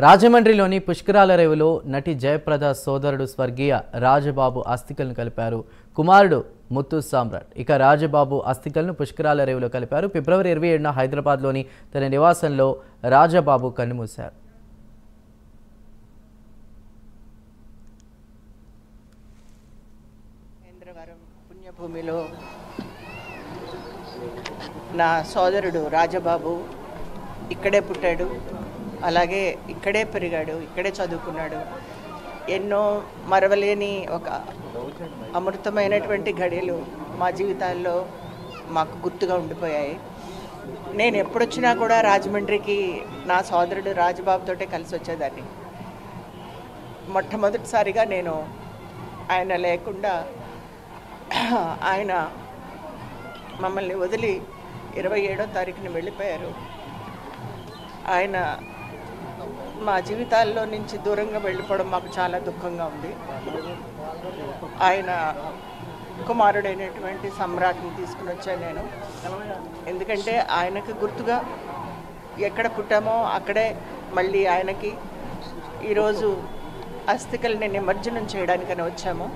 రాజమండ్రిలోని పుష్కరాల రేవులో నటి జయప్రద సోదరుడు స్వర్గీయ రాజబాబు అస్థికలను కలిపారు. కుమారుడు ముత్తు సామ్రాట్ ఇక రాజబాబు అస్థికలను పుష్కరాల రేవులో కలిపారు. ఫిబ్రవరి 27న హైదరాబాద్లోని తన నివాసంలో రాజబాబు కన్నుమూశారు. పుణ్యభూమిలో నా సోదరుడు రాజబాబు ఇక్కడే పుట్టాడు, అలాగే ఇక్కడే పెరిగాడు, ఇక్కడే చదువుకున్నాడు. ఎన్నో మరవలేని ఒక అమృతమైనటువంటి ఘడియలు మా జీవితాల్లో మాకు గుర్తుగా ఉండిపోయాయి. నేను ఎప్పుడొచ్చినా కూడా రాజమండ్రికి నా సోదరుడు రాజబాబుతోటే కలిసి వచ్చేదాన్ని. మొట్టమొదటిసారిగా నేను ఆయన లేకుండా ఆయన మమ్మల్ని వదిలి 27వ తారీఖున వెళ్ళిపోయారు. ఆయన మా జీవితాల్లో నుంచి దూరంగా వెళ్ళిపోవడం మాకు చాలా దుఃఖంగా ఉంది. ఆయన కుమారుడైనటువంటి సమ్రాట్ని తీసుకుని వచ్చాను నేను. ఎందుకంటే ఆయనకు గుర్తుగా ఎక్కడ పుట్టామో అక్కడే మళ్ళీ ఆయనకి ఈరోజు అస్థికల్ని నిమజ్జనం చేయడానికని వచ్చాము.